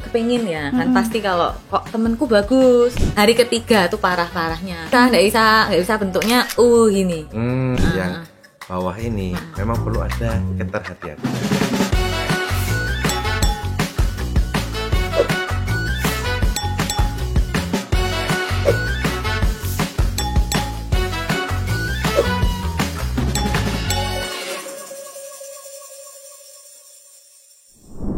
Kepingin ya kan pasti kalau kok temenku bagus hari ketiga tuh parah-parahnya nggak bisa bentuknya gini yang bawah ini memang perlu ada keterhatian.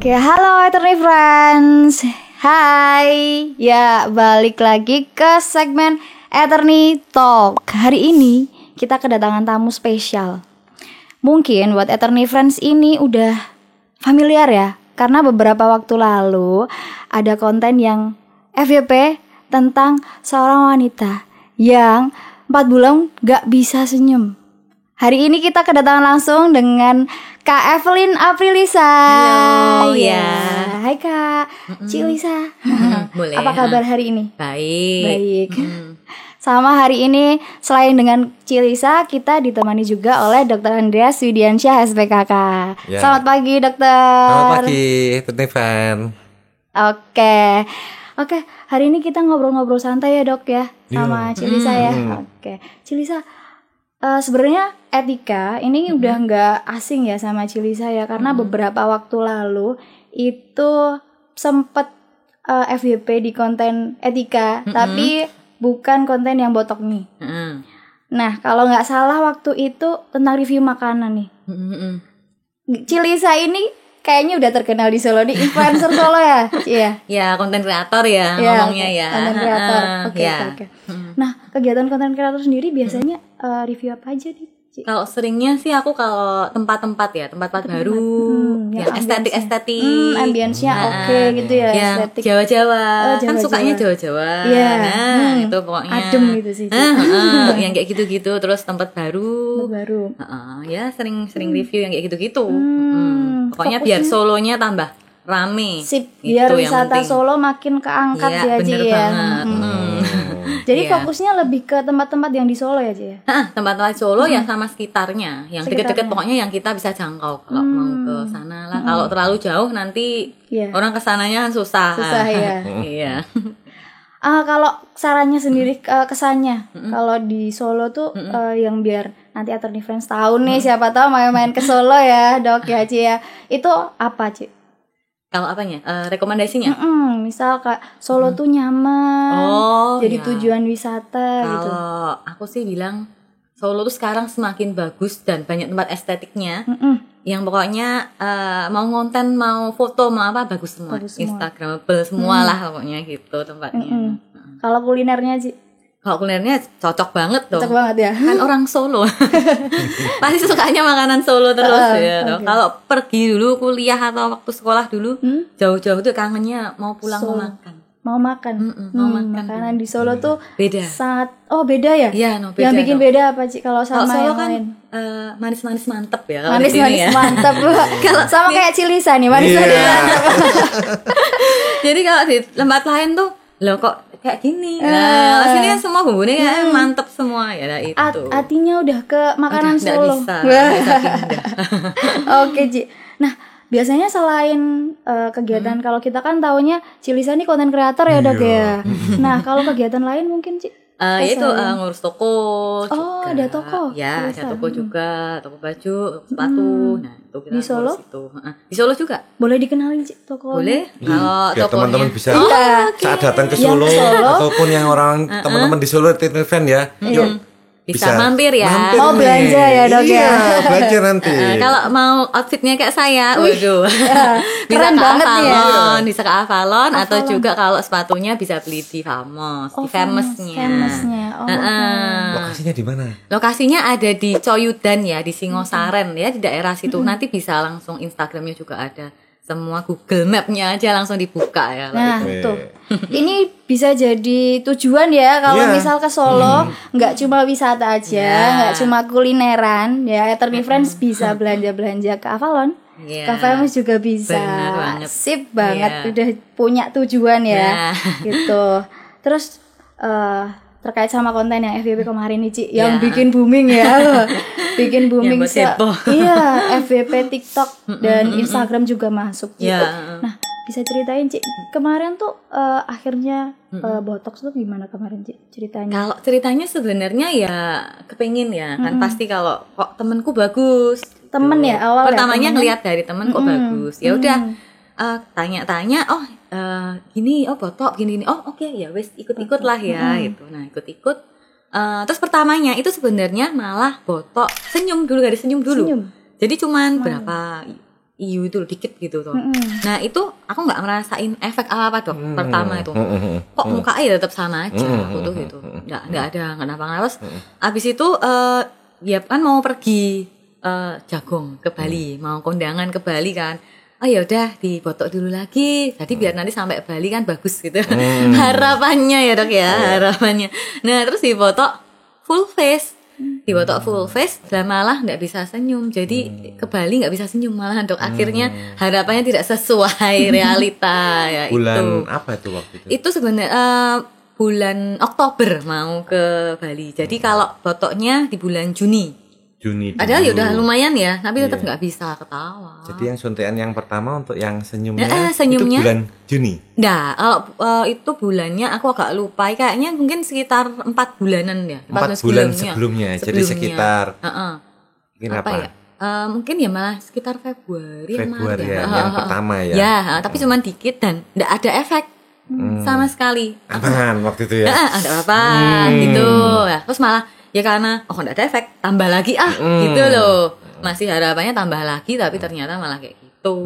Oke, halo Eternity Friends. Hai. Ya, balik lagi ke segmen Eternity Talk. Hari ini kita kedatangan tamu spesial. Mungkin buat Eternity Friends ini udah familiar ya, karena beberapa waktu lalu ada konten yang FYP tentang seorang wanita yang 4 bulan gak bisa senyum. Hari ini kita kedatangan langsung dengan Kak Evelyn Aprilisa. Halo ya. Hai Kak, Cik Lisa. Boleh. Apa kabar hari ini? Baik. Sama hari ini selain dengan Cik Lisa, kita ditemani juga oleh Dr. Andreas Widiansyah SPKK. Ya. Selamat pagi Dokter. Selamat pagi, Turnifan. Oke, hari ini kita ngobrol-ngobrol santai ya Dok ya, sama Cik Lisa ya. Oke, Cik Lisa, sebenarnya etika ini udah nggak asing ya sama Cik Lisa ya, karena beberapa waktu lalu itu sempet FYP di konten etika, tapi bukan konten yang botok nih. Nah, kalau nggak salah waktu itu tentang review makanan nih. Cik Lisa ini kayaknya udah terkenal di Solo nih, influencer Solo ya, Iya. Ya, konten kreator ya ngomongnya ya. Konten kreator. Oke. Nah, kegiatan konten kreator sendiri biasanya review apa aja nih, Ci? Kalau seringnya sih aku kalau tempat-tempat baru, yang estetik, ambience-nya oke gitu ya, yang estetik. Jawa-Jawa, kan Jawa-Jawa. sukanya Jawa-Jawa. Iya. Nah, itu pokoknya Adem gitu sih, Ci. yang kayak gitu-gitu, terus tempat baru. Ya sering review yang kayak gitu-gitu. Pokoknya biar Solonya tambah rame. Sip, Itu biar yang wisata penting. Solo makin keangkat ya, Ci bener ya. banget. Jadi Iya. fokusnya lebih ke tempat-tempat yang di Solo ya, Ci ya. Tempat-tempat Solo ya sama sekitarnya, yang deket-deket Sekitarnya. pokoknya yang kita bisa jangkau kalau mau ke sana lah. Kalau terlalu jauh nanti Iya. orang kesananya kan susah. Susah ya. Iya. Kalau sarannya sendiri kesannya kalau di Solo tuh yang biar nanti Eternity Friends tahu nih, siapa tahu main-main ke Solo ya Dok ya Ci ya. Itu apa Ci? Kalau apanya? Rekomendasinya? Misal Kak Solo tuh nyaman, jadi iya. tujuan wisata gitu. Kalau aku sih bilang Solo tuh sekarang semakin bagus dan banyak tempat estetiknya. Yang pokoknya mau konten, mau foto, mau apa bagus semua. Instagramable semua lah pokoknya gitu tempatnya. Kalau kulinernya Ci? Kalau kulinernya cocok banget dong. Cocok banget ya. Kan orang Solo. Pasti sukanya makanan Solo terus ya. Okay. Kalau pergi dulu kuliah atau waktu sekolah dulu, jauh-jauh tuh kangennya mau pulang Solo. mau makan. Mau makan. Mau makan. Makanan di Solo tuh Beda. sangat beda ya? Iya, beda. Yang bikin beda apa Ci kalau Kalau sama Solo yang kan lain? manis-manis mantep ya. Kalau di sini Manis-manis ya. mantap loh. Kalau sama kayak Cik Lisa nih, manis-manis mantap. Jadi kalau di tempat lain tuh, loh kok kayak gini. Nah, sini kan semua bumbunya kayak mantep semua ya lah itu. Hatinya udah ke makanan Udah, nggak Solo. bisa pindah. Oke, Ci. Nah, biasanya selain kegiatan, kalau kita kan taunya Cik Lisa nih konten kreator ya Dok ya. Nah, kalau kegiatan lain mungkin Ci? Itu ngurus toko juga. ada toko. Ya, Bisa. ada toko juga, toko baju, toko sepatu. Nah, itu kita Di Solo? ngurus itu. Di Solo juga. Boleh dikenalin Ci tokonya? Boleh. Kalau Ya tokonya teman-teman bisa saat datang ke Yang Solo, ke Solo. ataupun yang orang teman-teman di Solo Turnifan ya. Yuk. bisa mampir ya. Mampir Oh, nih. belanja ya, Dok, ya. Iya, belanja nanti. Kalau mau outfitnya kayak saya, waduh, bisa keren ke banget nih ya. Avalon, bisa ke Avalon, atau juga kalau sepatunya bisa beli di Famos, di Famousnya. Famousnya. Oh, Lokasinya di mana? Lokasinya ada di Coyudan ya, di Singosaren ya, di daerah situ. Nanti bisa langsung Instagramnya juga ada. Semua Google Map-nya aja langsung dibuka ya. Nah, tuh. Ini bisa jadi tujuan ya kalau Iya. misal ke Solo, nggak cuma wisata aja, nggak cuma kulineran, ya Eternity Friends bisa belanja-belanja ke Avalon. Iya. Ke Famous juga bisa. Bener banget. Sip banget, Iya. udah punya tujuan ya. Nah. Gitu. Terus terkait sama konten yang FYP kemarin nih Ci, yang Ya. bikin booming ya loh. Bikin booming buat kepo. iya, FYP TikTok dan Instagram juga masuk Ci. Ya. Nah, bisa ceritain Cik, kemarin tuh akhirnya botox tuh gimana kemarin Cik ceritanya? Kalau ceritanya sebenarnya ya kepengin ya kan pasti kalau kok temenku bagus. Temen ya awal. Pertamanya ngelihat dari temen kok bagus. Ya udah tanya-tanya gini botok gini oke, ya wes ikut-ikut lah ya gitu. Nah ikut-ikut terus pertamanya itu sebenarnya malah botok senyum dulu, garis senyum dulu. Jadi cuman berapa iu itu dikit gitu tuh. Nah itu aku nggak merasain efek apa dok. Pertama itu kok mukanya tetap sama aja aku tuh gitu. Nggak ada kenapa-kenapa. Terus abis itu ya kan mau pergi jagung ke Bali, mau kondangan ke Bali kan. Oh ya udah dibotok dulu lagi. Jadi biar nanti sampai Bali kan bagus gitu. Harapannya ya dok ya, harapannya. Nah terus dibotok full face. Dibotok full face dan malah nggak bisa senyum, jadi ke Bali nggak bisa senyum malah dok. Akhirnya harapannya tidak sesuai realita ya. Bulan apa itu waktu itu? Itu sebenarnya bulan Oktober mau ke Bali. Jadi kalau botoknya di bulan Juni. Padahal ya udah lumayan ya, tapi tetap nggak bisa ketawa. Jadi yang suntikan yang pertama untuk yang senyumnya, senyumnya itu bulan Juni. Nah, kalau itu bulannya aku agak lupa, kayaknya mungkin sekitar 4 bulanan ya. 4 bulan sebelumnya. Jadi sekitar mungkin apa ya? Mungkin ya malah sekitar Februari ya, yang pertama ya. Ya, tapi cuma dikit dan nggak ada efek sama sekali. Aman waktu itu ya. Ada apa gitu. Ya, terus malah ya karena nggak ada efek, tambah lagi gitu loh. Masih harapannya tambah lagi, tapi ternyata malah kayak gitu.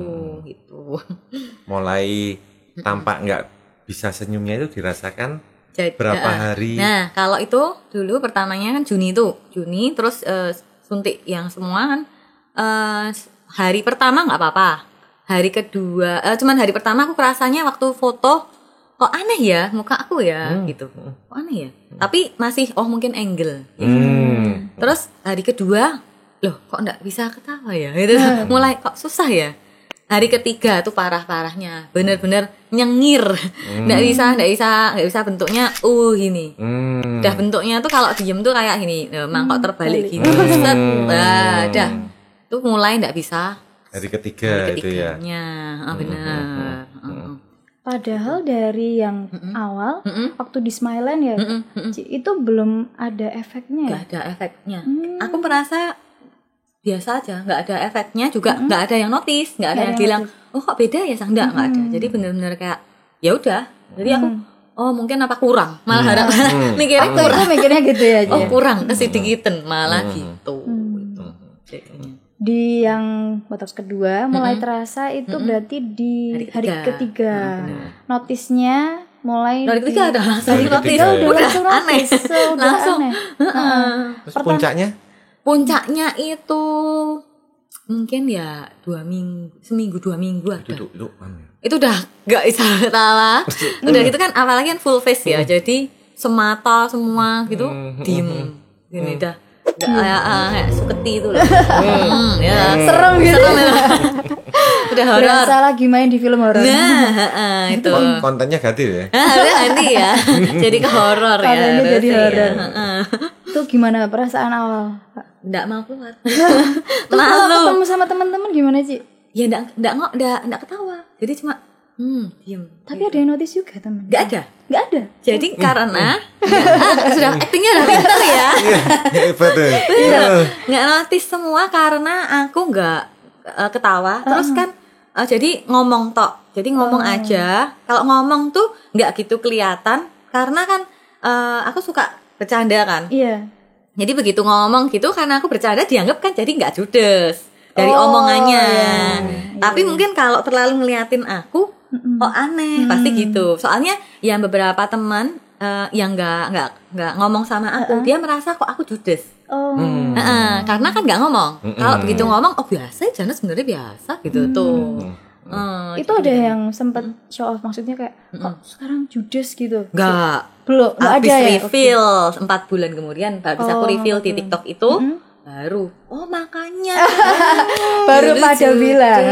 Mulai tampak nggak bisa senyumnya itu dirasakan jadi, berapa hari? Nah kalau itu dulu pertamanya kan Juni, terus suntik yang semua kan hari pertama nggak apa-apa, hari kedua cuman hari pertama aku rasanya waktu foto kok aneh ya muka aku ya gitu, kok aneh ya, tapi masih mungkin angle gitu. Terus hari kedua loh kok nggak bisa ketawa ya gitu. Mulai kok susah ya. Hari ketiga tuh parah-parahnya, bener-bener nyengir, nggak bisa bentuknya gini. Udah bentuknya tuh kalau diem tuh kayak gini, mangkok terbalik gini, set, dah tuh mulai nggak bisa. Hari ketiga itu ya. Benar. Padahal dari yang awal waktu di Smileland ya itu belum ada efeknya. Nggak ada efeknya. Aku merasa biasa aja, nggak ada efeknya juga, nggak ada yang notice, nggak ada yang bilang kok beda ya sang, nggak ada. Jadi benar-benar kayak ya udah. Jadi aku mungkin apa kurang, malah harap mikirnya kurang. Mikirnya gitu ya. Kurang kesedikitan malah gitu. Di yang botox kedua mulai terasa itu berarti di hari ketiga. Notisnya mulai dari ketiga ada langsung notis. Udah aneh. Langsung. Terus puncaknya itu mungkin ya 2 minggu, seminggu 2 minggu ada. Itu udah gak bisa ketawa. Udah gitu kan apalagi kan full face ya. Jadi semata semua gitu diem. Gini dah. Kayak suketi itu loh. Ya. Serem gitu. Udah horor. Berasa lagi main di film horor. Nah, itu. Kontennya ganti ya. Ganti ya. Jadi ke horor ya. Kontennya jadi horor. Itu gimana perasaan awal? Nggak mau keluar. Malu. Ketemu sama teman-teman gimana sih? Ya nggak ketawa. Jadi cuma diem. Tapi ada yang notice juga teman? Nggak ada. Jadi karena sudah aktingnya udah pintar ya. Nggak notice semua karena aku nggak ketawa. Terus kan jadi ngomong tok. Jadi ngomong aja. Kalau ngomong tuh nggak gitu kelihatan karena kan aku suka bercanda kan. Iya. Jadi begitu ngomong gitu karena aku bercanda dianggap kan jadi nggak judes dari omongannya. Tapi mungkin kalau terlalu ngeliatin aku kok aneh, pasti gitu. Soalnya yang beberapa teman yang nggak ngomong sama aku, dia merasa kok aku judes. Karena kan nggak ngomong. Kalau begitu ngomong, biasa, Jana sebenarnya biasa gitu tuh. Itu ada yang sempat show off, maksudnya kayak kok sekarang judes gitu? Belum ada ya. Reveal 4 bulan kemudian, habis aku reveal di TikTok itu. Baru makanya baru pada bilang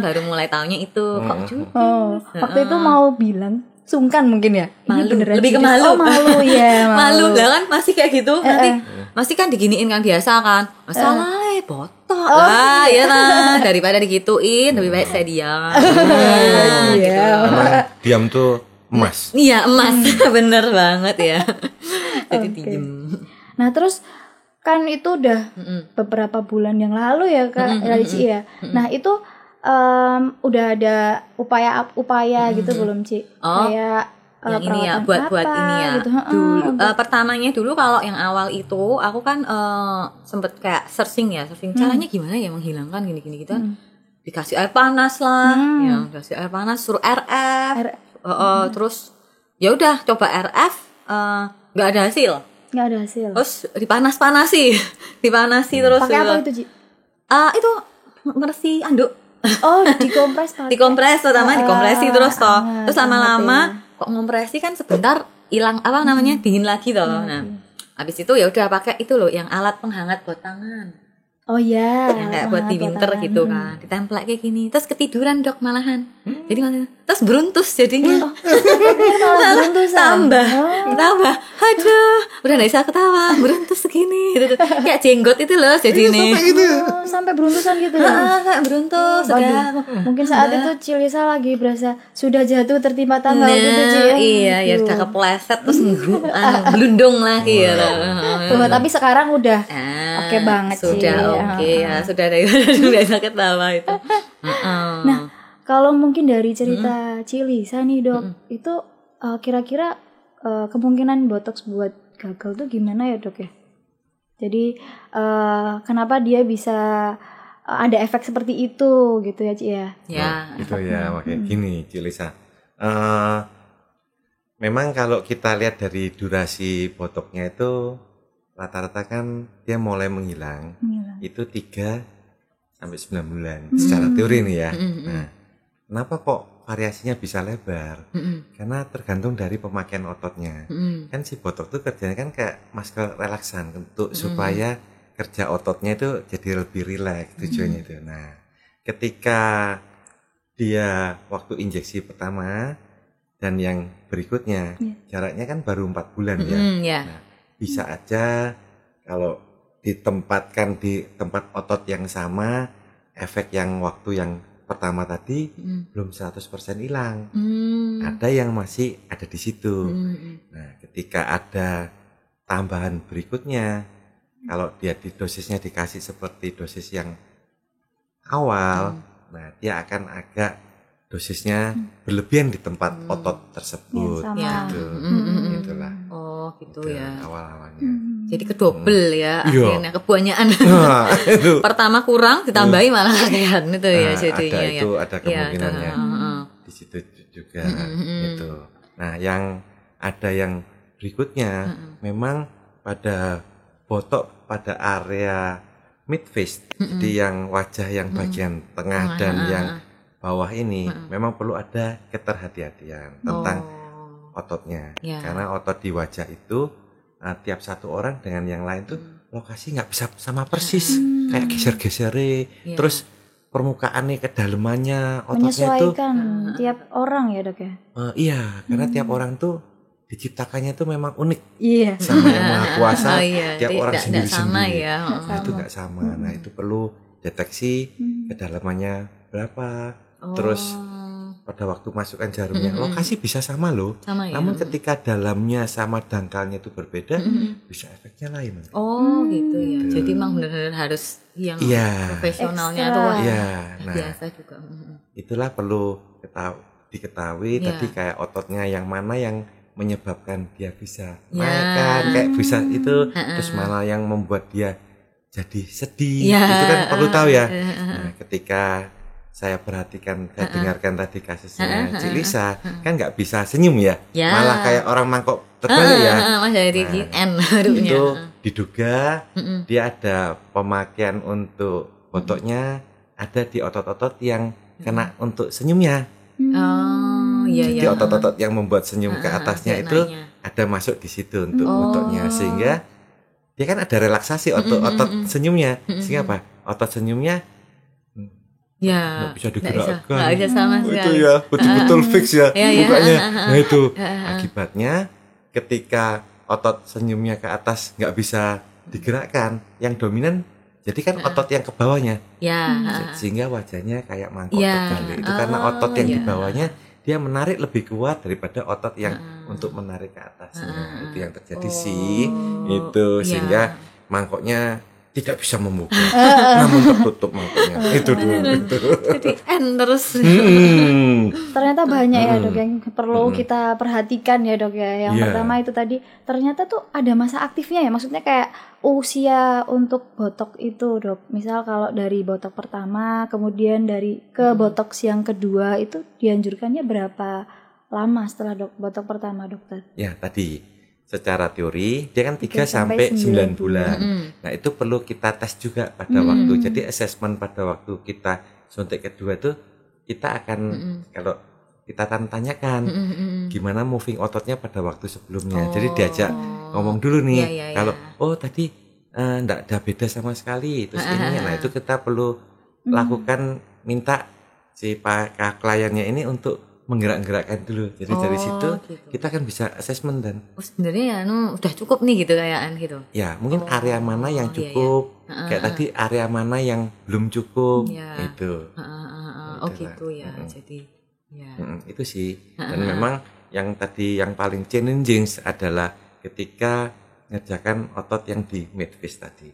baru mulai tahunya itu kok judes. Waktu itu mau bilang sungkan mungkin ya, malu, lebih ke malu. Malu lah kan masih kayak gitu. Nanti masih kan diginiin kan biasa kan, masalah botok foto. Ya nah, daripada digituin lebih baik saya diam. Iya. Karena diam tuh emas. Iya, emas. Bener banget ya. Jadi diem. Nah, terus kan itu udah beberapa bulan yang lalu ya Kak Ci ya. Nah, itu udah ada upaya gitu belum Ci? Kayak yang ini ya buat ini ya gitu. Dulu pertamanya dulu kalau yang awal itu aku kan sempet kayak searching caranya gimana ya menghilangkan gini gitu kan. Dikasih air panas lah ya, dikasih air panas, suruh RF. Terus ya udah coba RF nggak ada hasil terus dipanasi terus pakai apa itu Ci? Itu bersih anduk. dikompres pertama dikompresi terus lama-lama kok ngompresi kan sebentar hilang dingin lagi toh. Nah habis itu ya udah pakai itu loh yang alat penghangat buat tangan. Yang kayak buat di winter gitu kan, ditemplek kayak gini, terus ketiduran Dok malahan. Jadi terus beruntus jadinya. Tambah. Aduh, udah nggak bisa ketawa, beruntus segini gitu. Kayak jenggot itu loh jadi nih. Sampai beruntusan gitu ya. Kayak beruntus. Mungkin saat itu Cilisa lagi berasa sudah jatuh tertimpa tangga gitu Ci. Iya, ya udah kepleset terus gelundung lagi ya. Tapi sekarang udah oke banget Ci. Sudah biasa ketawa itu. Nah, kalau mungkin dari cerita Cilisa nih Dok, itu kira-kira kemungkinan botox buat gagal tuh gimana ya Dok ya? Jadi kenapa dia bisa ada efek seperti itu gitu ya Ci ya? Itu ya makanya gini Cilisa. Memang kalau kita lihat dari durasi botoxnya itu rata-rata kan dia mulai menghilang. Itu 3 sampai 9 bulan secara teori nih ya. Nah, kenapa kok variasinya bisa lebar? Karena tergantung dari pemakaian ototnya. Kan si botox itu kerjanya kan kayak masker relaksan untuk supaya kerja ototnya itu jadi lebih rileks tujuannya itu. Nah, ketika dia waktu injeksi pertama dan yang berikutnya jaraknya kan baru 4 bulan ya. Nah, bisa aja kalau ditempatkan di tempat otot yang sama, efek yang waktu yang pertama tadi belum 100% hilang. Ada yang masih ada di situ. Nah, ketika ada tambahan berikutnya, kalau dia di dosisnya dikasih seperti dosis yang awal, nah dia akan agak dosisnya berlebihan di tempat otot tersebut gitu. Itulah. Gitu ya. Awal-awalnya. Jadi kedobel ya akhirnya kebanyakan. Pertama kurang ditambahi malah kayak itu ya jadinya ya. Ada kemungkinannya. Di situ juga itu. Nah, yang ada yang berikutnya memang pada botok pada area mid face, jadi yang wajah yang bagian tengah dan yang bawah ini memang perlu ada keterhati-hatian tentang ototnya. Karena otot di wajah itu tiap satu orang dengan yang lain tuh lokasi nggak bisa sama persis, kayak geser-geser, terus permukaannya kedalamannya ototnya itu menyesuaikan tiap orang ya Dok ya. Iya, karena tiap orang tuh diciptakannya tuh memang unik. Sama yang Maha Kuasa. Tiap orang sendiri-sendiri. Itu nggak sama. Nah, itu perlu deteksi kedalamannya berapa. Terus pada waktu masukkan jarumnya lokasi bisa sama loh. Namun ketika dalamnya sama dangkalnya itu berbeda, bisa efeknya lain. Gitu ya. Jadi memang benar-benar harus yang profesionalnya tuh nah, biasa juga. Itulah perlu diketahui tadi kayak ototnya yang mana yang menyebabkan dia bisa naikkan kayak bisa itu, terus mana yang membuat dia jadi sedih. Itu kan perlu tahu ya. Nah, ketika saya perhatikan, saya dengarkan tadi kasusnya Cilisa, kan nggak bisa senyum ya, malah kayak orang mangkok terbalik ya. Itu diduga dia ada pemakaian untuk botoxnya ada di otot-otot yang kena untuk senyumnya. Jadi otot-otot yang membuat senyum ke atasnya itu ada masuk di situ untuk botoknya, sehingga dia kan ada relaksasi otot senyumnya, sehingga apa? Otot senyumnya nggak bisa digerakkan, nggak bisa sama sekali. Itu ya betul-betul fix ya bukanya. Nah itu akibatnya ketika otot senyumnya ke atas nggak bisa digerakkan, yang dominan Jadi kan otot yang ke bawahnya. Ya. Sehingga wajahnya kayak mangkok Ya. terbalik. Itu karena otot yang di bawahnya dia menarik lebih kuat daripada otot yang untuk menarik ke atasnya. Itu yang terjadi sih. Itu sehingga mangkoknya tidak bisa membuka, namun tertutup mangkoknya. Itu dulu. Jadi terus. Ternyata banyak ya dok yang perlu kita perhatikan ya dok ya. Yang pertama itu tadi ternyata tuh ada masa aktifnya ya. Maksudnya kayak usia untuk botok itu dok. Misal kalau dari botok pertama kemudian dari ke botox yang kedua itu dianjurkannya berapa lama setelah botok pertama dokter? Ya tadi secara teori dia kan 3 sampai 9 bulan. Nah itu perlu kita tes juga pada waktu. Jadi assessment pada waktu kita suntik kedua itu kita akan kalau kita tanyakan gimana moving ototnya pada waktu sebelumnya. Jadi diajak ngomong dulu nih kalau tadi enggak ada beda sama sekali terus ini. Nah itu kita perlu lakukan minta si kliennya ini untuk menggerak-gerakkan dulu. Jadi dari situ gitu. Kita kan bisa assessment dan sebenarnya ya udah cukup nih gitu kayaknya gitu. Ya, mungkin area mana yang cukup. Kayak tadi area mana yang belum cukup itu. Gitu ya. Jadi ya. Itu sih. Dan memang yang tadi yang paling challenging adalah ketika ngerjakan otot yang di midface tadi.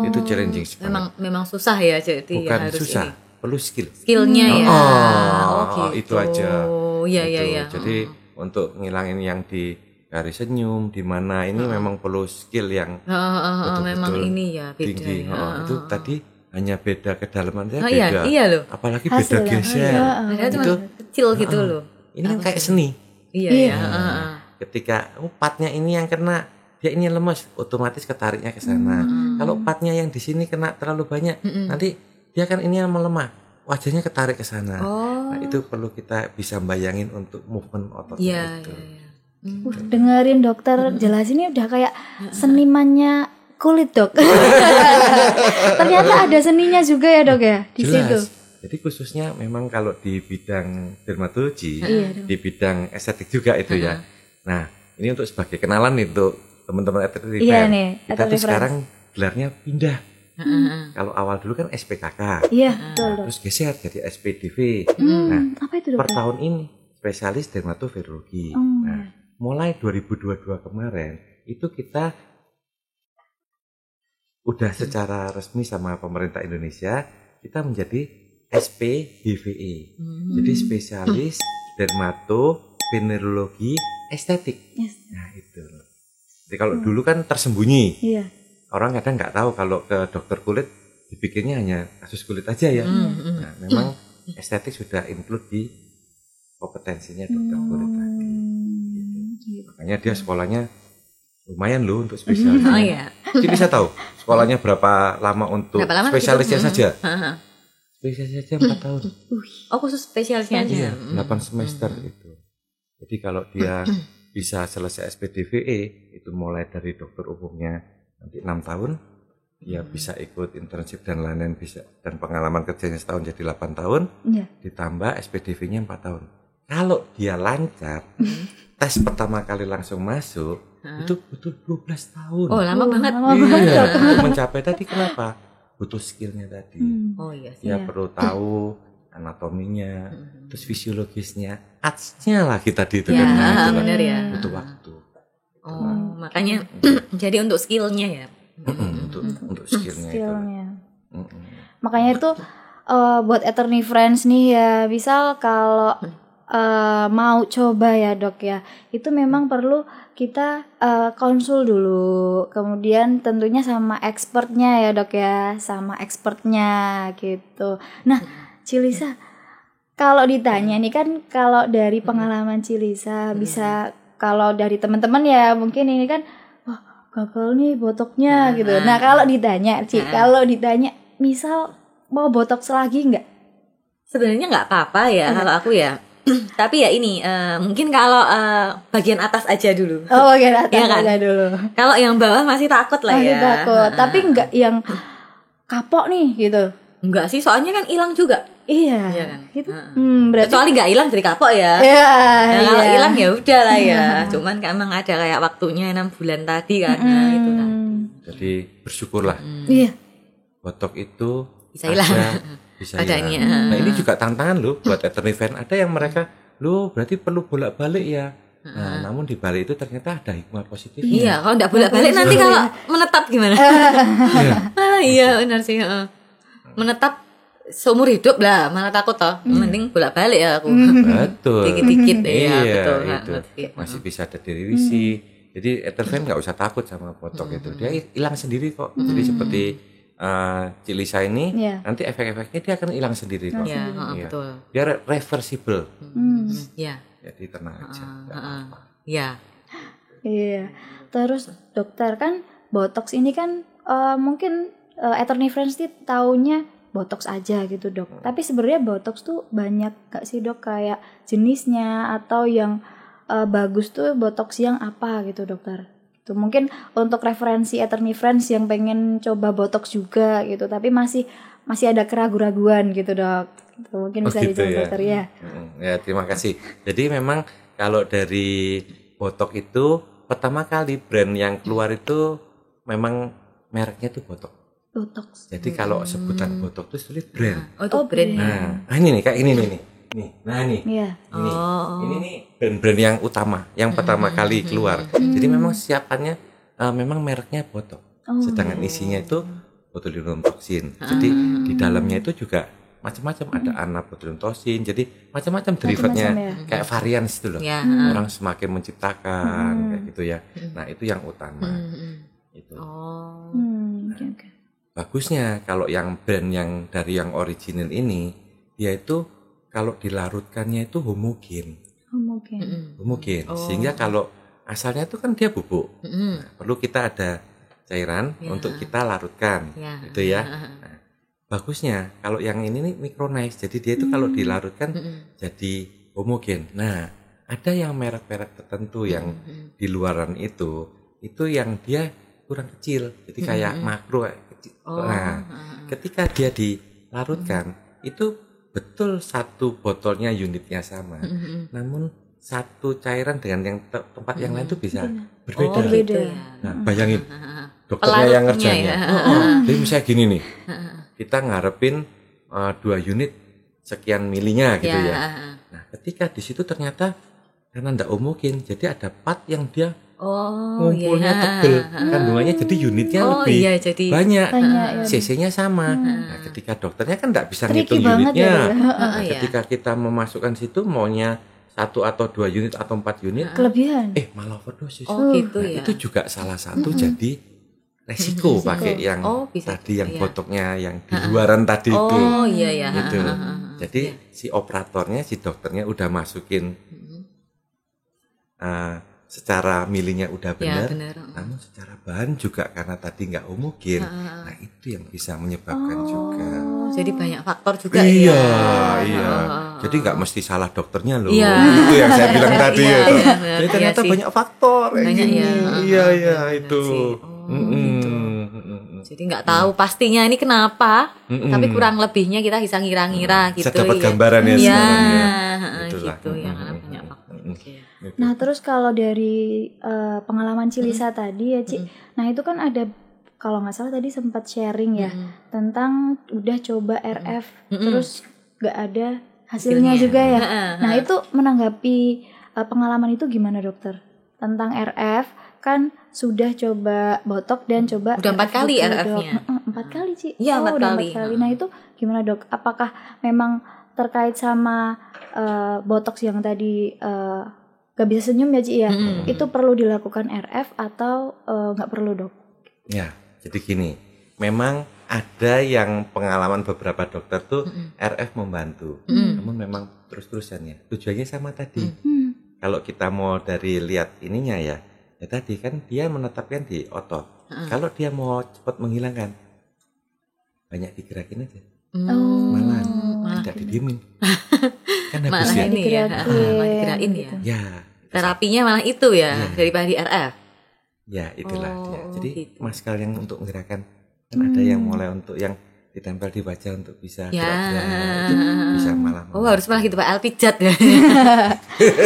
Itu challenging sekali. Memang susah ya jadi bukan ya harus susah. ini. Perlu skillnya ya. Gitu. Itu aja. Iya. Jadi untuk ngilangin yang di garis senyum di mana ini memang perlu skill yang betul-betul memang ini ya beda tinggi. ya. Itu tadi hanya beda kedalamannya beda. Iya loh. Apalagi beda geser. Itu kecil gitu loh. Ini kan kayak seni. Iya. Ketika patnya ini yang kena dia ini lemes, otomatis ketariknya ke sana. Kalau patnya yang di sini kena terlalu banyak, nanti dia kan ini yang melemah, wajahnya ketarik ke sana. Nah, itu perlu kita bisa bayangin untuk movement ototnya itu. Dengerin dokter jelasin ini udah kayak senimannya kulit dok. Ternyata ada seninya juga ya dok ya di situ. Jadi khususnya memang kalau di bidang dermatologi, di bidang estetik juga itu ya. Nah, ini untuk sebagai kenalan nih untuk teman-teman estetik. Kita tuh sekarang gelarnya pindah. Kalau awal dulu kan SPKK, terus geser jadi SPDV. Nah, apa itu, per tahun ini spesialis dermatovenerologi. Nah, mulai 2022 kemarin itu kita udah secara resmi sama pemerintah Indonesia kita menjadi SPDVE. Jadi spesialis dermatovenerologi estetik. Nah itu. Jadi kalau dulu kan tersembunyi. Orang kadang nggak tahu kalau ke dokter kulit dipikirnya hanya kasus kulit aja ya. Nah, memang estetik sudah include di kompetensinya dokter kulit tadi. Gitu. Makanya dia sekolahnya lumayan loh untuk spesialisnya. Jadi bisa tahu sekolahnya berapa lama untuk spesialisnya saja. Spesialisnya saja 4 tahun. Khusus spesialisnya aja. 8 semester itu. Jadi kalau dia bisa selesai SPDVE itu mulai dari dokter umumnya nanti 6 tahun ya bisa ikut internship dan lain-lain bisa dan pengalaman kerjanya setahun jadi 8 tahun ditambah SPDV-nya 4 tahun. Kalau dia lancar tes pertama kali langsung masuk itu butuh 12 tahun. Lama banget. Iya, untuk mencapai tadi kenapa? Butuh skillnya tadi. Iya. Perlu tahu anatominya, terus fisiologisnya, arts-nya lagi tadi itu kan. Benar ya. Butuh waktu. Makanya jadi untuk skillnya ya. Untuk skillnya. Makanya itu buat attorney friends nih ya, misal kalau mau coba ya dok ya, itu memang perlu kita konsul dulu, kemudian tentunya sama expertnya ya dok ya, sama expertnya gitu. Nah Cilisa, kalau ditanya nih kan, kalau dari pengalaman Cilisa bisa, kalau dari teman-teman ya mungkin ini kan wah gagal nih botoknya gitu. Nah kalau ditanya kalau ditanya misal mau botox lagi nggak? Sebenarnya nggak apa-apa ya kalau aku ya. Tapi ya ini mungkin kalau bagian atas aja dulu. Bagian atas ya kan? aja dulu. Kalau yang bawah masih takut lah ya. Takut. Tapi nggak yang kapok nih gitu. Enggak sih, soalnya kan hilang juga. Iya kan? Gitu. Berarti kecuali nggak hilang jadi kapok ya. Kalau hilang ya udah lah ya. Cuman emang ada kayak waktunya 6 bulan tadi kan. Itu kan. Jadi bersyukurlah. Iya. botok itu bisa hilang. Bisa hilang. Nah, ini juga tantangan loh buat attorney fan. Ada yang mereka, lo berarti perlu bolak-balik ya. Nah, namun di balik itu ternyata ada hikmah positif. Iya, kalau enggak bolak-balik nanti kalau menetap gimana? Iya, benar sih. Menetap seumur hidup lah, malah takut toh. Mending bolak-balik ya aku. Betul. Dikit-dikit ya, iya, betul. Itu. Masih bisa ada direvisi. Jadi attorney nggak usah takut sama botok itu. Dia hilang sendiri kok. Jadi seperti Cilisa ini nanti efek-efeknya dia akan hilang sendiri kok. Iya, betul. Dia reversible. Iya. Jadi tenang aja. Iya. Iya. Terus dokter kan botox ini kan mungkin attorney friends sih taunya botox aja gitu dok. Tapi sebenarnya botox tuh banyak gak sih dok kayak jenisnya atau yang bagus tuh botox yang apa gitu dokter? Tuh mungkin untuk referensi attorney friends yang pengen coba botox juga gitu, tapi masih ada keraguan-raguan gitu dok. Gitu. Mungkin bisa gitu dijawab ya. dokter ya. Ya terima kasih. Jadi memang kalau dari botok itu pertama kali brand yang keluar itu memang mereknya itu botok. Botox. Jadi kalau sebutan botok itu sulit brand. Oh, itu brand. Nah, ini nih kayak ini nih. Nih, nah nih. Iya. Ini nih brand-brand yang utama, yang pertama kali keluar. Jadi memang siapannya memang mereknya botok. Sedangkan isinya itu botulinum toksin. Jadi di dalamnya itu juga macam-macam, ada anabotulinum toksin. Jadi macam-macam derivatnya kayak varian itu loh. Orang semakin menciptakan kayak gitu ya. Nah, itu yang utama. Itu. Okay. Bagusnya kalau yang brand yang dari yang original ini, dia itu kalau dilarutkannya itu homogen. Sehingga kalau asalnya itu kan dia bubuk. Nah, perlu kita ada cairan untuk kita larutkan, gitu ya. Nah, bagusnya kalau yang ini nih micronized, jadi dia itu kalau dilarutkan jadi homogen. Nah, ada yang merek-merek tertentu yang di luaran itu yang dia kurang kecil, jadi kayak makro kecil. Nah, ketika dia dilarutkan itu betul satu botolnya unitnya sama, namun satu cairan dengan yang tempat yang lain itu bisa berbeda. Beda. Nah, bayangin dokternya yang ngerjain. Jadi misalnya gini nih, kita ngarepin 2 unit sekian milinya gitu ya. Nah, ketika di situ ternyata karena ndak homogen, jadi ada part yang dia ngumpulnya tebel, kandungannya jadi unitnya lebih jadi banyak, cc-nya sama. Nah, ketika dokternya kan nggak bisa ngitung unitnya. Nah, ketika kita memasukkan situ maunya 1 atau 2 unit atau 4 unit, kelebihan. Malah overdosis. Gitu nah, ya. itu juga salah satu jadi resiko pakai yang tadi yang ya. botoknya yang di luaran tadi itu. Iya. Gitu. Jadi si operatornya, si dokternya udah masukin secara milinya udah benar, namun secara bahan juga karena tadi nggak homogen, nah itu yang bisa menyebabkan juga. Jadi banyak faktor juga Iya. Jadi nggak mesti salah dokternya loh. Itu yang saya bilang tadi ya. Jadi ternyata banyak faktor. Banyak ya. Iya itu. Gitu. Jadi nggak tahu pastinya ini kenapa, tapi kurang lebihnya kita bisa ngira-ngira gitu. Bisa dapat gambaran ya sekarang ya. Gitu ya, karena banyak faktor. Nah terus kalau dari pengalaman Cilisa tadi ya Ci, nah itu kan ada kalau nggak salah tadi sempat sharing ya tentang udah coba RF terus nggak ada hasilnya juga ya. Nah itu menanggapi pengalaman itu gimana dokter tentang RF kan sudah coba botok dan coba udah 4 kali RF-nya. 4 kali Ci. Iya 4 kali. Nah itu gimana dok? Apakah memang terkait sama botox yang tadi gak bisa senyum ya Ci ya, itu perlu dilakukan RF atau gak perlu dok? Ya, jadi gini, memang ada yang pengalaman beberapa dokter tuh RF membantu, namun memang terus-terusan ya, tujuannya sama tadi. Kalau kita mau dari lihat ininya ya tadi kan dia menetapkan di otot. Kalau dia mau cepat menghilangkan, banyak digerakin aja, malah tidak didiemin. Kan habis ya. Digerakin ya. Ya. Terapinya malah itu ya, daripada di RF. Ya, itulah dia. Jadi gitu. Masker yang untuk menggerakkan kan ada yang mulai untuk yang ditempel di wajah untuk bisa gerak-gerak, bisa malah. Harus malah gitu Pak, pijat ya.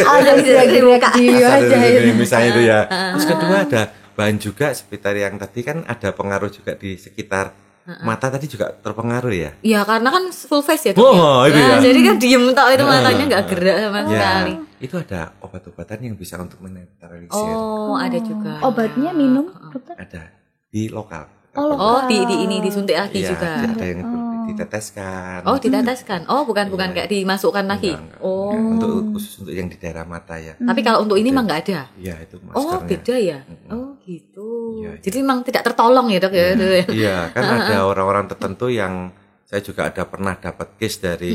Ada gerak-gerak di wajah itu. Misalnya itu ya. Terus kedua ada bahan juga seperti yang tadi kan ada pengaruh juga di sekitar mata tadi juga terpengaruh ya? Ya karena kan full face ya. Itu ya. Jadi kan diem tok itu matanya nggak gerak sama sekali. Itu ada obat-obatan yang bisa untuk menetralisir. Oh, ada juga. Obatnya minum, dokter? Ada di lokal. Di ini disuntik lagi juga. Ada yang diteteskan. Oh, diteteskan. Oh, bukan kayak dimasukkan lagi. Enggak. Oh. Untuk khusus untuk yang di daerah mata ya. Tapi kalau untuk ini mah nggak ada. Iya, itu maskernya. Oh, beda ya. Oh, gitu. Iya. Jadi memang tidak tertolong ya, Dok ya. Iya, kan ada orang-orang tertentu yang saya juga ada pernah dapat case dari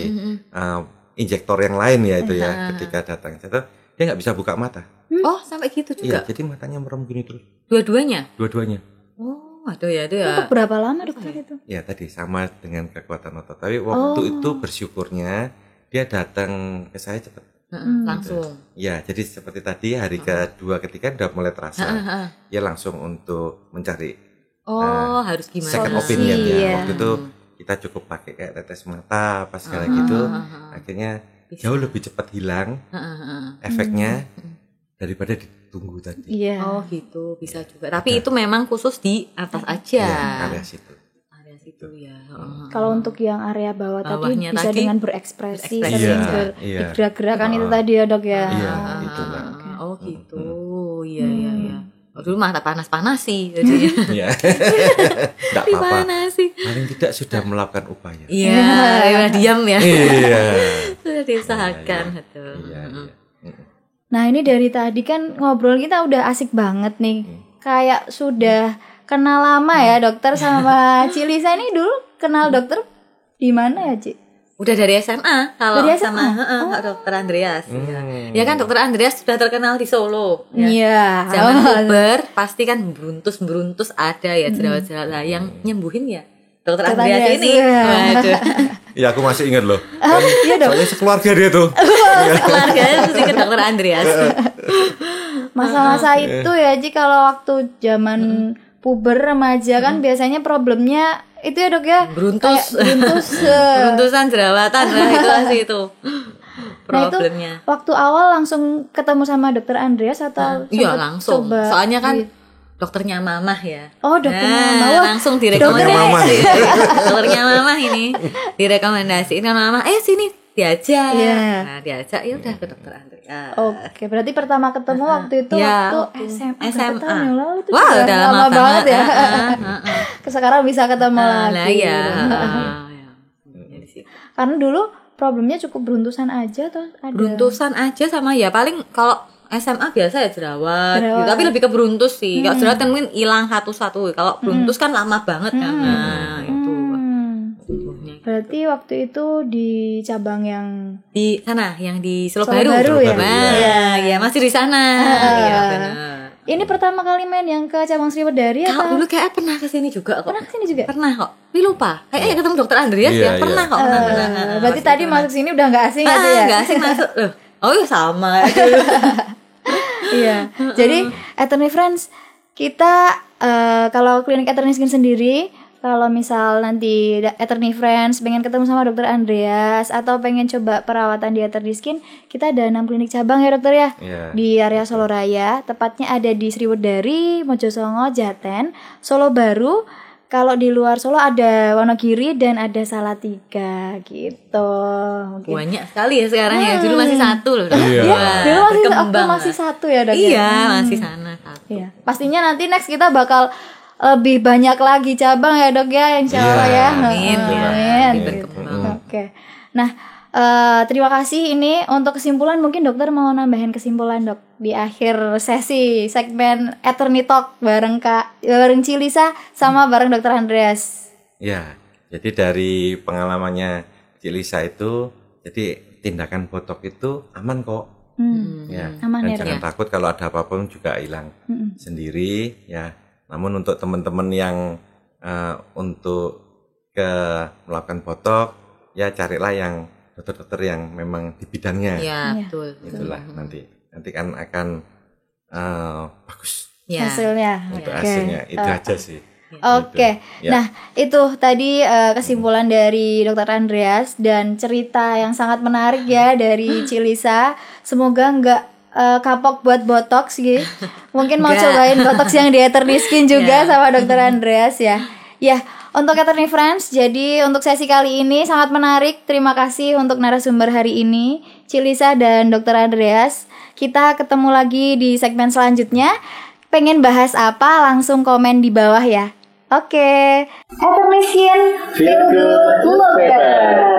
injektor yang lain ya itu ya. Ketika datang dia nggak bisa buka mata. Oh, sampai gitu juga. Iya, jadi matanya merem gini terus. Dua-duanya. Oh, aduh ya itu ya. Untuk berapa lama dokter itu? ya tadi sama dengan kekuatan otot. Tapi waktu itu bersyukurnya dia datang ke saya cepat. Langsung. Ya, jadi seperti tadi hari kedua ketiga udah mulai terasa. Ya langsung untuk mencari harus gimana? second opinion ya. Waktu itu kita cukup pakai kayak tetes mata apa segala gitu. Akhirnya jauh lebih cepat hilang efeknya daripada ditunggu tadi. Iya. Oh gitu, bisa juga. Tapi itu memang khusus di atas aja. Iya, area situ. Area situ ya. Kalau untuk yang area bawah tadi Bawahnya bisa tadi, dengan berekspresi, berekspresi. sering Iya. bergerak-gerakan itu tadi ya dok ya. Iya, itu Mbak. Oh gitu. Iya. Oh, dulu mah panas-panas sih jadinya. Iya. Enggak apa-apa. Dipanasi. Paling tidak sudah melakukan upaya. Iya, diam ya. Iya. Sudah diusahakan betul. Iya. Nah ini dari tadi kan ngobrol kita udah asik banget nih. Kayak sudah kenal lama ya dokter sama Cilisa ini dulu kenal dokter di mana ya Ci? Udah dari SMA kalau Dari sama Dokter Andreas. Ya kan Dokter Andreas sudah terkenal di Solo. Iya. Zaman puber pasti kan beruntus ada ya jerawat-jerawat yang nyembuhin ya. Dokter Andreas ini. Waduh. Iya, aku masih ingat loh. Iya dong. Soalnya sekeluarga dia tuh. Keluarganya mesti ke Dokter Andreas. Masa-masa itu ya Ci, kalau waktu zaman puber remaja kan biasanya problemnya itu ya dok ya. Beruntusan jerawatan lah itu asli itu. Problemnya. Nah itu waktu awal langsung ketemu sama Dokter Andreas atau iya langsung. Coba soalnya kan dokternya mamah ya. Oh dokternya mamah. Langsung direkomendasi. Dokternya mamah ini direkomendasiin sama mamah. Sini diajak. Nah diajak ya udah ke Dokter Andreas. Oke, berarti pertama ketemu waktu itu waktu SMA. Tahun yang lalu tuh udah lama banget ya. Sekarang bisa ketemu lagi. Nah, iya. Karena dulu problemnya cukup beruntusan aja tuh ada. Beruntusan aja sama ya paling kalau SMA biasa ya jerawat. Gitu. Tapi lebih ke beruntus sih. Kalau jerawat kan mungkin hilang satu-satu. Kalau beruntus kan lama banget kan. Nah, itu. Berarti waktu itu di cabang yang di sana, yang di Solo Baru ya. Ya masih di sana. Iya benar. Ini pertama kali main yang ke cabang Sriwedari atau? Kalau Dulu kayak pernah kesini juga kok. Pernah kesini juga? Pernah kok. Tapi lupa. Kayaknya ketemu Dokter Andreas ya. Pernah kok. Berarti tadi masuk sini udah nggak asing aja ya? Nggak asing masuk. Loh. Oh iya sama. Iya. Jadi Attorney Friends, kita kalau klinik Attorney Skin sendiri, kalau misal nanti Attorney Friends pengen ketemu sama Dokter Andreas atau pengen coba perawatan di Attorney Skin, kita ada 6 klinik cabang ya dokter ya. Di area Solo Raya, tepatnya ada di Sriwedari, Mojosongo, Jaten, Solo Baru. Kalau di luar Solo ada Wonogiri dan ada Salatiga gitu. Mungkin. Banyak sekali ya sekarang ya. Dulu masih satu loh. Dulu masih satu ya dok. Iya, masih sana satu. Iya. Pastinya nanti next kita bakal lebih banyak lagi cabang ya dok ya, insya Allah ya. Amin. Oke. Nah, terima kasih ini untuk kesimpulan, mungkin dokter mau nambahin kesimpulan dok di akhir sesi segmen Attorney Talk bareng Cilisa sama bareng Dokter Andreas. Ya, jadi dari pengalamannya Cilisa itu, jadi tindakan botok itu aman kok. Ya, aman dan ya, jangan takut kalau ada apapun juga hilang sendiri ya. Namun untuk teman-teman yang untuk melakukan botok ya carilah yang dokter-dokter yang memang di bidangnya. Iya, betul. Itulah nanti kan akan bagus. Ya. Hasilnya. Untuk hasilnya itu aja sih. Oke. Ya. Nah, itu tadi kesimpulan dari Dokter Andreas dan cerita yang sangat menarik ya dari Cilisa. Semoga nggak kapok buat botox gitu. Mungkin mau cobain botox yang di Attorney Skin juga sama Dokter Andreas ya. Ya, untuk Attorney Friends, jadi untuk sesi kali ini sangat menarik. Terima kasih untuk narasumber hari ini, Cilisa dan Dr. Andreas. Kita ketemu lagi di segmen selanjutnya. Pengen bahas apa? Langsung komen di bawah ya. Oke. Attorney Feel good, look better.